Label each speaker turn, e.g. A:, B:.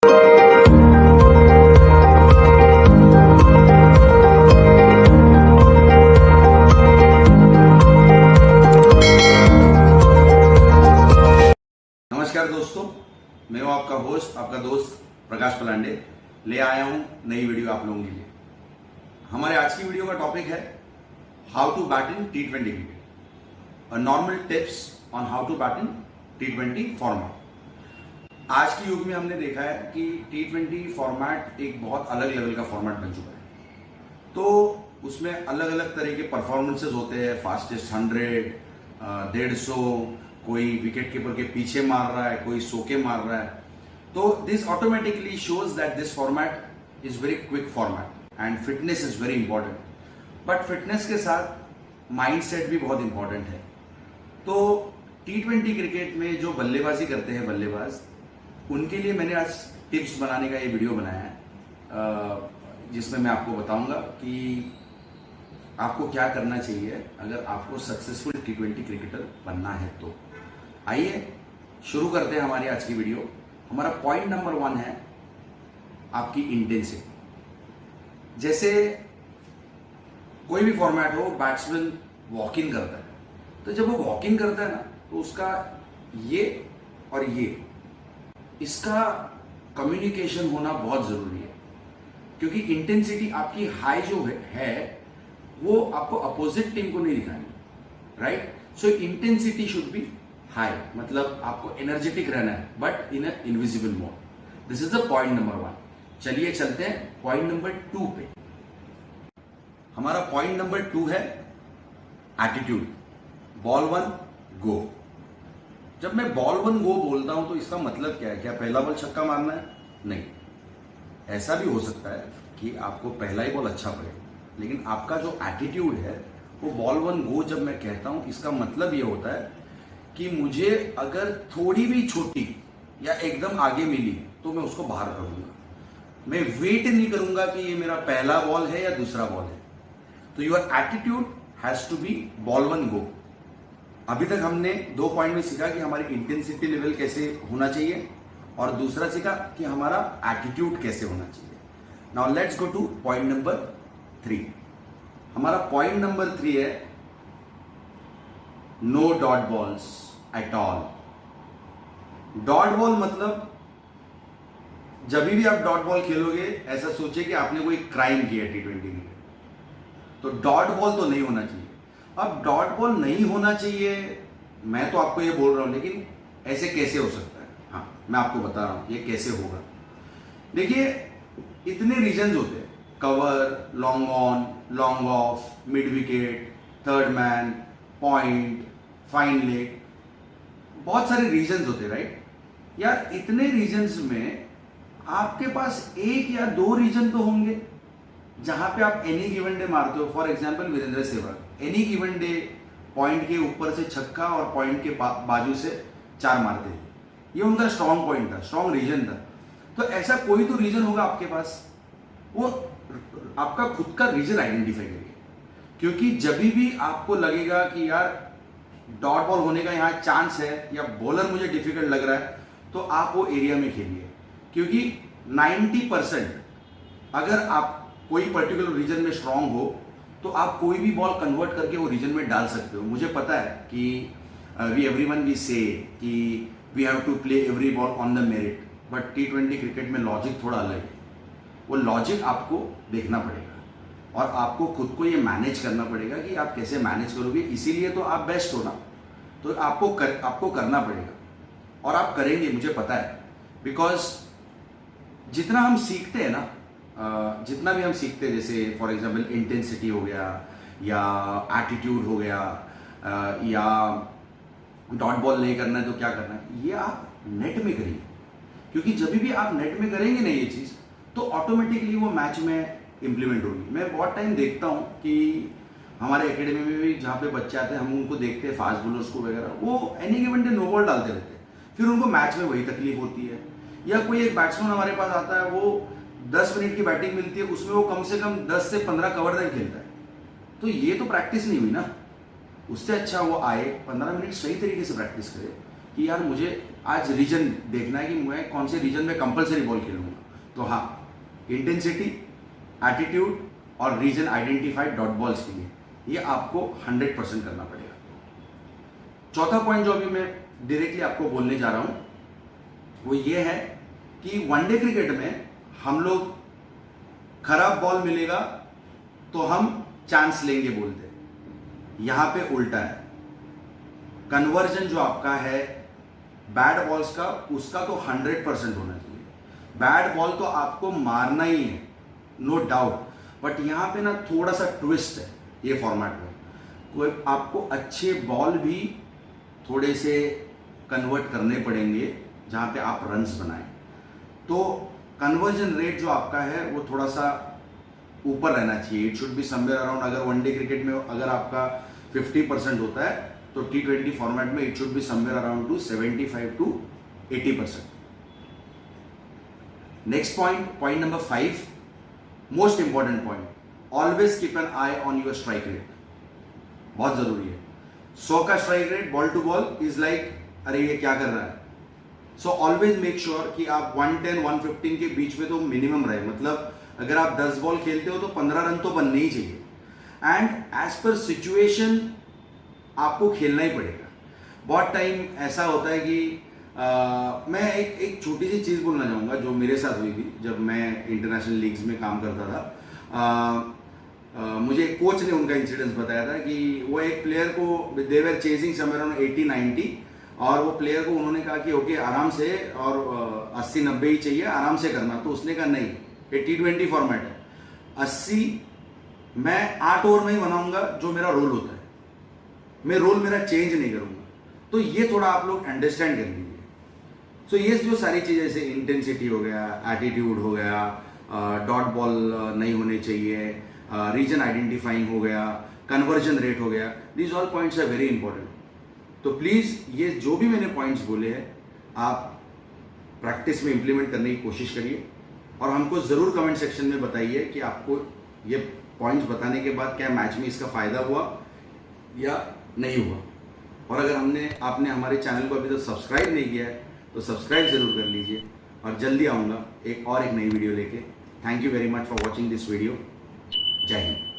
A: नमस्कार दोस्तों, मैं हूं आपका होस्ट, आपका दोस्त प्रकाश पलांडे। ले आया हूं नई वीडियो आप लोगों के लिए। हमारे आज की वीडियो का टॉपिक है how to bat in T20 cricket, normal tips on how to bat in T20 format. आज के युग में हमने देखा है कि T20 फॉर्मेट एक बहुत अलग लेवल का फॉर्मेट बन चुका है। तो उसमें अलग अलग तरह के परफॉर्मेंसेज होते हैं, फास्टेस्ट 100, 150, कोई विकेट कीपर के पीछे मार रहा है, कोई सो के मार रहा है। तो this automatically shows that this format is very quick format and fitness is very important. But fitness के साथ माइंडसेट भी बहुत इंपॉर्टेंट है। तो T20 क्रिकेट में जो बल्लेबाजी करते हैं बल्लेबाज, उनके लिए मैंने आज टिप्स बनाने का ये वीडियो बनाया है, जिसमें मैं आपको बताऊंगा कि आपको क्या करना चाहिए अगर आपको सक्सेसफुल T20 क्रिकेटर बनना है। तो आइए शुरू करते हैं हमारी आज की वीडियो। हमारा पॉइंट नंबर 1 है आपकी इंटेंसिटी। जैसे कोई भी फॉर्मेट हो, बैट्समैन वॉक इन करता है, तो जब वो वॉक इन करता है ना, तो उसका ये और ये इसका कम्युनिकेशन होना बहुत जरूरी है। क्योंकि इंटेंसिटी आपकी हाई जो है वो आपको अपोजिट टीम को नहीं दिखानी, right? So intensity should be high, मतलब आपको एनर्जेटिक रहना है, but in invisible mode. This is the point number 1। चलिए चलते हैं पॉइंट नंबर 2 पे। हमारा पॉइंट नंबर 2 है एटीट्यूड। बॉल 1 गो। जब मैं बॉल 1 गो बोलता हूं तो इसका मतलब क्या है? क्या पहला बॉल छक्का मारना है? नहीं। ऐसा भी हो सकता है कि आपको पहला ही बॉल अच्छा पड़े, लेकिन आपका जो एटीट्यूड है वो बॉल 1 गो जब मैं कहता हूं, इसका मतलब ये होता है कि मुझे अगर थोड़ी भी छोटी या एकदम आगे मिली तो मैं उसको बाहर करूंगा। मैं वेट नहीं करूंगा कि ये मेरा पहला बॉल है या दूसरा बॉल है। तो your attitude has to be ball 1 go. अभी तक हमने 2 पॉइंट में सीखा कि हमारी इंटेंसिटी लेवल कैसे होना चाहिए, और दूसरा सीखा कि हमारा एटीट्यूड कैसे होना चाहिए। Now let's go to point number 3। हमारा पॉइंट नंबर 3 है no dot balls at all. Dot ball मतलब जब भी आप डॉट बॉल खेलोगे, ऐसा सोचिए कि आपने कोई क्राइम किया T20 में, तो डॉट बॉल तो नहीं होना चाहिए। अब डॉट बॉल नहीं होना चाहिए, मैं तो आपको ये बोल रहा हूं, लेकिन ऐसे कैसे हो सकता है? हाँ, मैं आपको बता रहा हूं ये कैसे होगा। देखिए, इतने रीजंस होते हैं: cover, long on, long off, mid wicket, third man, point, fine leg, बहुत सारे रीजंस होते हैं, राइट? यार, इतने रीजंस में आपके पास 1 या 2 रीजन तो होंगे जहां पे आप एनी गिवन डे मारते हो। For example Virender Sehwag any given day point के ऊपर से छक्का और पॉइंट के बाजू से 4 मारते हैं। ये उनका स्ट्रॉन्ग पॉइंट था, स्ट्रॉन्ग रीजन था। तो ऐसा कोई तो रीजन होगा आपके पास, वो आपका खुद का रीजन आइडेंटिफाई करिए। क्योंकि जब भी आपको लगेगा कि यार डॉट बॉल होने का यहाँ चांस है या बॉलर मुझे डिफिकल्ट लग रहा है, तो आप वो एरिया में खेलिए। क्योंकि 90% अगर आप कोई पर्टिकुलर रीजन में स्ट्रांग हो तो आप कोई भी बॉल कन्वर्ट करके वो रीजन में डाल सकते हो। मुझे पता है कि एवरीवन वी से कि we have to play every ball on the merit, but T20 cricket में लॉजिक थोड़ा अलग है। वो लॉजिक आपको देखना पड़ेगा और आपको खुद को ये मैनेज करना पड़ेगा कि आप कैसे मैनेज करोगे। इसीलिए तो आप बेस्ट हो ना, तो आपको करना पड़ेगा और आप करेंगे, मुझे पता है। बिकॉज जितना हम सीखते हैं ना, जितना भी हम सीखते हैं, जैसे फॉर एग्जांपल इंटेंसिटी हो गया या एटीट्यूड हो गया या डॉट बॉल नहीं करना है तो क्या करना है, ये आप नेट में करिए। क्योंकि जब भी आप नेट में करेंगे ना ये चीज़, तो ऑटोमेटिकली वो मैच में इम्प्लीमेंट होगी। मैं बहुत टाइम देखता हूँ कि हमारे एकेडमी में भी जहाँ पे बच्चे आते हैं, हम उनको देखते हैं, फास्ट बॉलर्स को वगैरह, वो any given day no ball डालते रहते हैं, फिर उनको मैच में वही तकलीफ होती है। या कोई एक बैट्समैन हमारे पास आता है, वो 10 मिनट की बैटिंग मिलती है, उसमें वो कम से कम 10 से 15 कवर ड्राइव खेलता है, तो ये तो प्रैक्टिस नहीं हुई ना। उससे अच्छा वो आए 15 मिनट सही तरीके से प्रैक्टिस करे कि यार मुझे आज रीजन देखना है कि मैं कौन से रीजन में कंपलसरी बॉल खेलूंगा। तो हाँ, इंटेंसिटी, एटीट्यूड और रीजन आइडेंटिफाइड डॉट बॉल्स के लिए ये आपको 100% करना पड़ेगा। चौथा पॉइंट जो अभी मैं डायरेक्टली आपको बोलने जा रहा हूं वो ये है कि वनडे क्रिकेट में हम लोग खराब बॉल मिलेगा तो हम चांस लेंगे बोलते, यहां पे उल्टा है। कन्वर्जन जो आपका है बैड बॉल्स का, उसका तो 100% होना चाहिए। बैड बॉल तो आपको मारना ही है, नो डाउट, बट यहां पे ना थोड़ा सा ट्विस्ट है ये फॉर्मेट में। कोई आपको अच्छे बॉल भी थोड़े से कन्वर्ट करने पड़ेंगे जहां पे आप रन्स बनाएं। तो कन्वर्जन रेट जो आपका है वो थोड़ा सा ऊपर रहना चाहिए। It should be somewhere around, अगर वनडे क्रिकेट में अगर आपका 50% होता है तो T20 फॉर्मेट में it should be somewhere around to 75 to 80%। Next point number 5, most important point, always keep an eye on your strike rate. बहुत जरूरी है। 100 का strike rate ball to ball is like अरे ये क्या कर रहा है। सो ऑलवेज मेक श्योर कि आप 110-115 के बीच में तो मिनिमम रहे। मतलब अगर आप 10 बॉल खेलते हो तो 15 रन तो बनने ही चाहिए। एंड एज पर सिचुएशन आपको खेलना ही पड़ेगा। बहुत टाइम ऐसा होता है कि मैं एक छोटी सी चीज़ बोलना चाहूँगा जो मेरे साथ हुई थी जब मैं इंटरनेशनल लीग्स में काम करता था। मुझे एक कोच ने उनका इंसिडेंस बताया था कि वो एक प्लेयर को दे वर चेजिंग समवेयर अराउंड 80-90 और वो प्लेयर को उन्होंने कहा कि ओके आराम से, और 80-90 ही चाहिए, आराम से करना। तो उसने कहा नहीं, ये T20 फॉर्मेट है, 80 मैं 8 ओवर में ही बनाऊंगा जो मेरा रोल होता है, मैं रोल मेरा चेंज नहीं करूंगा। तो ये थोड़ा आप लोग अंडरस्टैंड कर लीजिए। सो ये जो सारी चीजें जैसे इंटेंसिटी हो गया, एटीट्यूड हो गया, डॉट बॉल नहीं होने चाहिए, रीजन आइडेंटिफाइंग हो गया, कन्वर्जन रेट हो गया, these all points are very important. तो प्लीज ये जो भी मैंने पॉइंट्स बोले हैं आप प्रैक्टिस में इंप्लीमेंट करने की कोशिश करिए और हमको जरूर कमेंट सेक्शन में बताइए कि आपको ये पॉइंट्स बताने के बाद क्या मैच में इसका फायदा हुआ या नहीं हुआ। और अगर आपने हमारे चैनल को अभी तक सब्सक्राइब नहीं किया है तो सब्सक्राइब जरूर कर लीजिए। और जल्दी आऊँगा एक नई वीडियो लेके। Thank you very much for watching this video. जय हिंद।